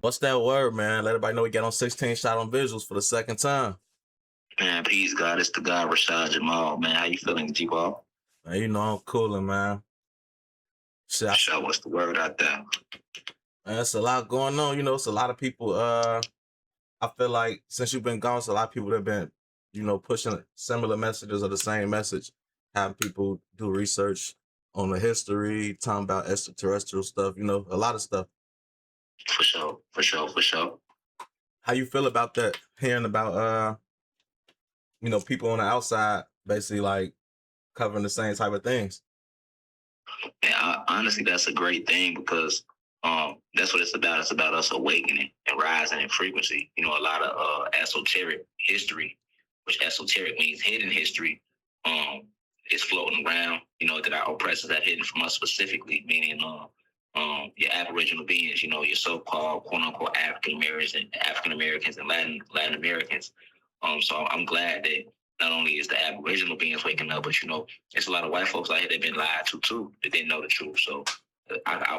What's that word, man? Let everybody know we got on 16 shot on Visualz for the second time. Man, peace, God. It's the guy, Rashad Jamal, man. How you feeling, G-Ball? Man, you know I'm cooling, man. Shit, Sure, what's the word out there? Man, it's a lot going on. You know, it's a lot of people. I feel like since you've been gone, it's a lot of people that have been, pushing similar messages or the same message. Having people do research on the history, talking about extraterrestrial stuff. You know, a lot of stuff. For sure. How you feel about that? Hearing about people on the outside basically like covering the same type of things. Yeah, honestly, that's a great thing because that's what it's about. It's about us awakening and rising in frequency. You know, a lot of esoteric history, which esoteric means hidden history, is floating around. You know, that our oppressors have hidden from us specifically, meaning your Aboriginal beings. You know, your so-called quote unquote African Americans and Latin Americans. So I'm glad that not only is the Aboriginal beings waking up, but there's a lot of white folks out here that have been lied to too, that didn't know the truth. So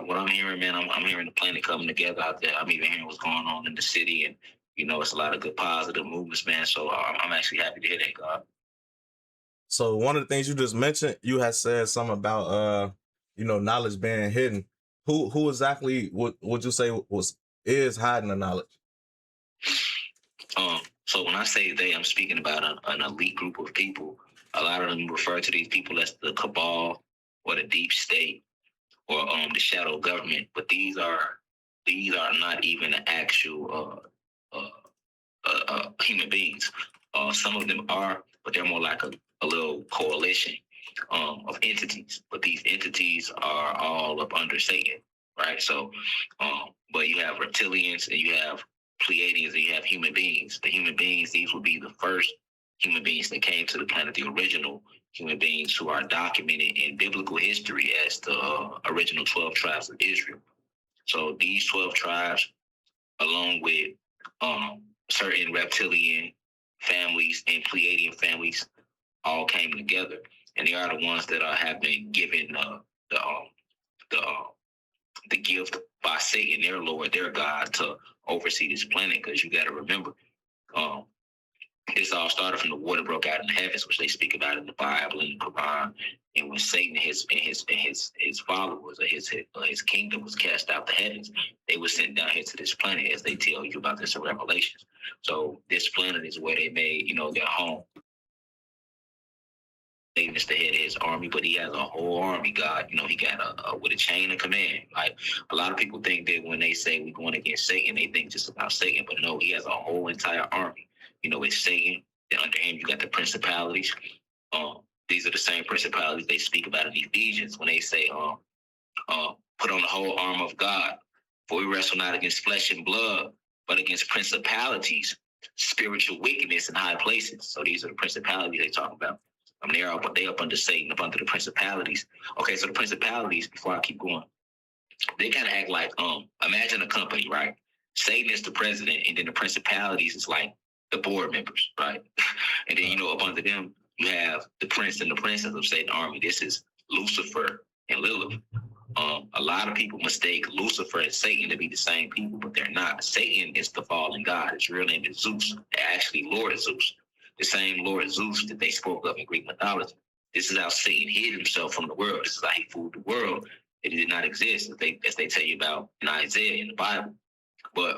what I'm hearing, man, I'm hearing the planet coming together out there. I'm even hearing what's going on in the city, and it's a lot of good positive movements, man. So I'm actually happy to hear that, God. So one of the things you just mentioned, you had said something about knowledge being hidden. Who exactly would you say is hiding the knowledge? So when I say they, I'm speaking about an elite group of people. A lot of them refer to these people as the cabal or the deep state or the shadow government. But these are not even the actual human beings. Some of them are, but they're more like a little coalition of entities. But these entities are all up under Satan, right? So, but you have reptilians and you have Pleiadians and you have human beings. The human beings, these would be the first human beings that came to the planet, the original human beings who are documented in biblical history as the original 12 tribes of Israel. So these 12 tribes, along with certain reptilian families and Pleiadian families, all came together, and they are the ones that have been given the gift by Satan, their Lord, their God, to oversee this planet. Because you got to remember, this all started from the water broke out in the heavens, which they speak about in the Bible and the Quran. And when Satan and his followers or his kingdom was cast out the heavens, they were sent down here to this planet, as they tell you about this in Revelations. So this planet is where they made their home. Satan is the head of his army, but he has a whole army, God. He got with a chain of command. Like, a lot of people think that when they say we're going against Satan, they think just about Satan, but no, he has a whole entire army. It's Satan. Then under him, you got the principalities. These are the same principalities they speak about in Ephesians when they say, put on the whole armor of God, for we wrestle not against flesh and blood, but against principalities, spiritual wickedness in high places. So these are the principalities they talk about. They up under Satan, up under the principalities. Okay, so the principalities, before I keep going, they kind of act like, imagine a company, right? Satan is the president, and then the principalities is like the board members, right? And then, up under them, you have the prince and the princess of Satan's army. This is Lucifer and Lilith. A lot of people mistake Lucifer and Satan to be the same people, but they're not. Satan is the fallen god. His real name is Zeus. Actually, Lord Zeus. The same Lord Zeus that they spoke of in Greek mythology. This is how Satan hid himself from the world. This is how he fooled the world. It did not exist, as they tell you about in Isaiah in the Bible. But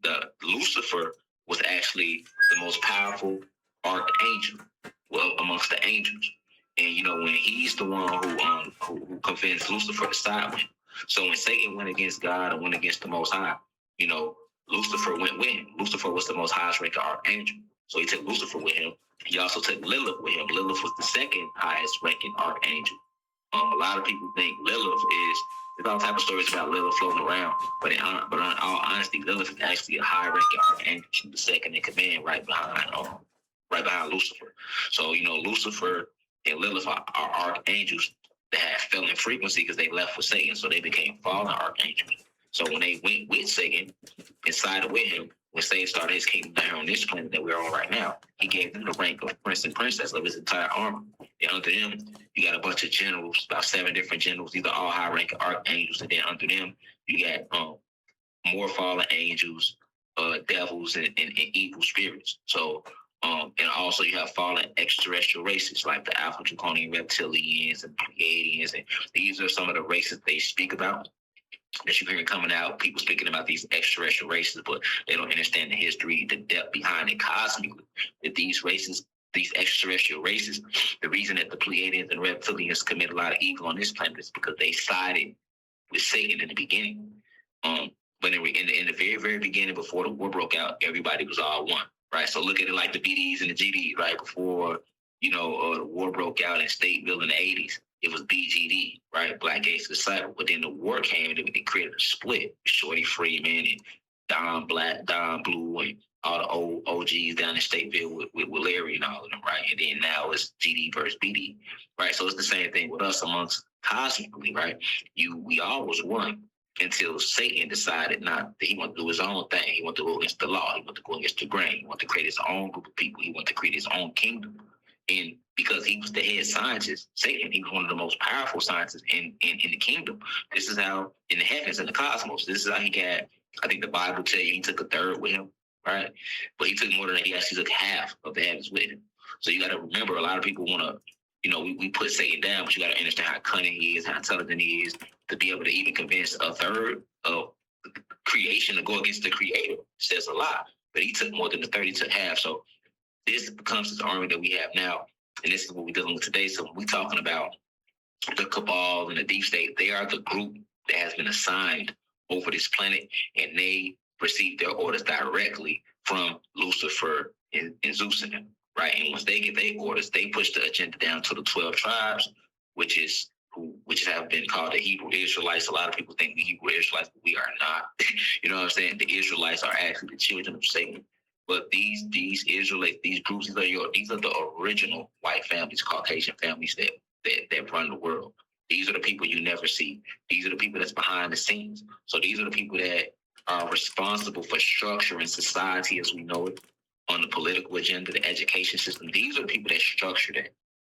the Lucifer was actually the most powerful archangel, amongst the angels. And when he's the one who convinced Lucifer to side with him. So when Satan went against God and went against the Most High, Lucifer went with him. Lucifer was the most highest ranking archangel. So he took Lucifer with him. He also took Lilith with him. Lilith was the second highest ranking archangel. A lot of people think Lilith there's all type of stories about Lilith floating around, but in all honesty, Lilith is actually a high ranking archangel. She's the second in command, right behind Lucifer. So Lucifer and Lilith are archangels that have fell in frequency because they left with Satan, so they became fallen archangels. So when they went with Satan and sided with him, when Satan started his kingdom down on this planet that we're on right now, he gave them the rank of prince and princess of his entire army. And under them, you got a bunch of generals, about 7 different generals. These are all high-ranking archangels. And then under them, you got more fallen angels, devils, and evil spirits. So, and also you have fallen extraterrestrial races like the Alpha Draconian reptilians and Pleiadians, and these are some of the races they speak about. That you hear coming out, people speaking about these extraterrestrial races, but they don't understand the history, the depth behind it cosmically. That these races, these extraterrestrial races, the reason that the Pleiadians and reptilians commit a lot of evil on this planet is because they sided with Satan in the beginning. But in the very, very beginning, before the war broke out, everybody was all one, right? So look at it like the BDs and the GDs, right? Before, the war broke out in Stateville in the 80s, it was BGD, right? Black Gates Disciple. But then the war came and it created a split. Shorty Freeman and Don Black, Don Blue, and all the old OGs down in Stateville with Larry and all of them, right? And then now it's GD versus BD, right? So it's the same thing with us amongst cosmically, right? We all was one until Satan decided not that he wanted to do his own thing. He wanted to go against the law. He wanted to go against the grain. He wanted to create his own group of people. He wanted to create his own kingdom. And because he was the head scientist, Satan, he was one of the most powerful scientists in the kingdom. This is how, in the heavens, in the cosmos, this is how he got, I think the Bible tell you he took a third with him, right? But he took more than that. He actually took half of the heavens with him. So you got to remember, a lot of people want to, we put Satan down, but you got to understand how cunning he is, how intelligent he is, to be able to even convince a third of creation to go against the creator says a lot. But he took more than the 30, he took half. So this becomes this army that we have now, and this is what we're dealing with today. So when we're talking about the cabal and the deep state, they are the group that has been assigned over this planet, and they receive their orders directly from Lucifer and Zeus and them, right? And once they get their orders, they push the agenda down to the 12 tribes, which have been called the Hebrew Israelites. A lot of people think we Hebrew Israelites, but we are not. You know what I'm saying? The Israelites are actually the children of Satan. But these Israelites, these groups, these are the original white families, Caucasian families that run the world. These are the people you never see. These are the people that's behind the scenes. So these are the people that are responsible for structuring society as we know it, on the political agenda, the education system. These are the people that structure that.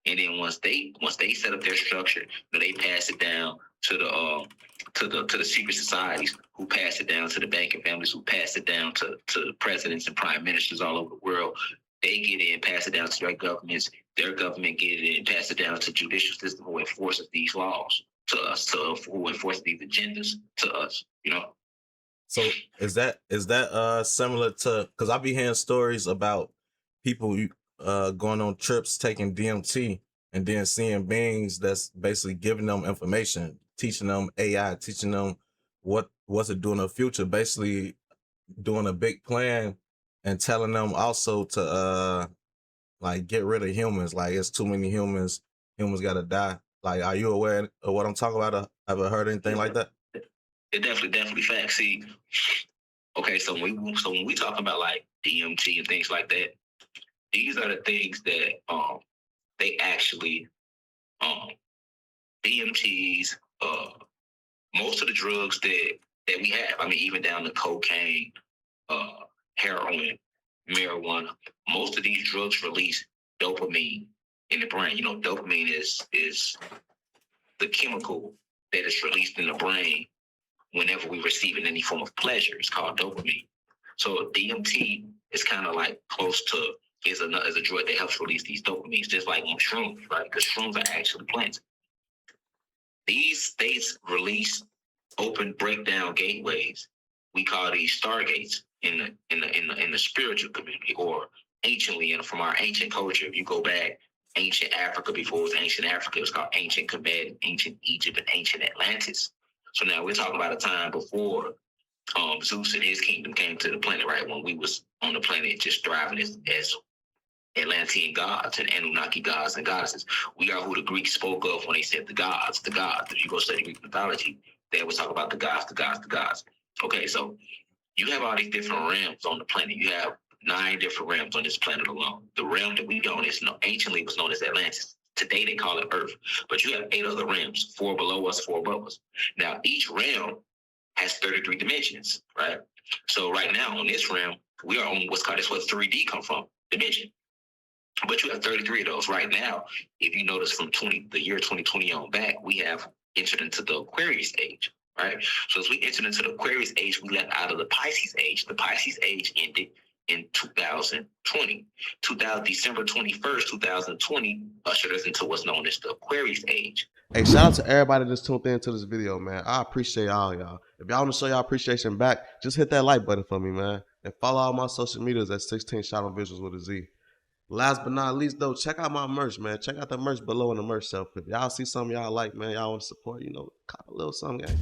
And then once they set up their structure, they pass it down to the secret societies, who pass it down to the banking families, who pass it down to presidents and prime ministers all over the world. They get in, pass it down to their governments. Their government get it in, pass it down to judicial system, who enforces these laws to us, who enforces these agendas to us. So is that similar to, because I be hearing stories about people going on trips, taking DMT, and then seeing beings that's basically giving them information, teaching them AI, teaching them what's it doing in the future, basically doing a big plan and telling them also to like get rid of humans. Like, it's too many humans gotta die. Like, are you aware of what I'm talking about? Ever heard anything like that? It definitely facts. See, okay, so when we talk about like DMT and things like that, these are the things that they actually DMTs, most of the drugs that we have, I mean, even down to cocaine, heroin, marijuana, most of these drugs release dopamine in the brain. Dopamine is the chemical that is released in the brain whenever we receive any form of pleasure. It's called dopamine. So DMT is kind of like close to, is a drug that helps release these dopamines, just like shrooms, right? Because shrooms are actually plants. These states release open breakdown gateways. We call these stargates in the spiritual community, or anciently, and from our ancient culture. If you go back, ancient Africa, before it was ancient Africa, it was called ancient Kemet, ancient Egypt, and ancient Atlantis. So now we're talking about a time before Zeus and his kingdom came to the planet, right? When we was on the planet just thriving as Atlantean gods and Anunnaki gods and goddesses. We are who the Greeks spoke of when they said the gods. If you go study Greek mythology, they always talk about the gods. Okay, so you have all these different realms on the planet. You have 9 different realms on this planet alone. The realm that we own is anciently was known as Atlantis. Today they call it Earth. But you have 8 other realms, 4 below us, 4 above us. Now each realm has 33 dimensions, right? So right now on this realm, we are on what's 3D come from, dimension. But you have 33 of those right now. If you notice from the year 2020 on back, we have entered into the Aquarius age. right? So as we entered into the Aquarius age, we left out of the Pisces age. The Pisces age ended in 2020. December 21st, 2020 ushered us into what's known as the Aquarius age. Hey, shout out to everybody that's tuned into this video, man. I appreciate all y'all. If y'all want to show y'all appreciation back, just hit that like button for me, man. And follow all my social medias at 16 Shot on Visuals with a Z. Last but not least, though, check out my merch, man. Check out the merch below in the merch shelf. If y'all see something y'all like, man, y'all want to support, you know, cop a little something, gang.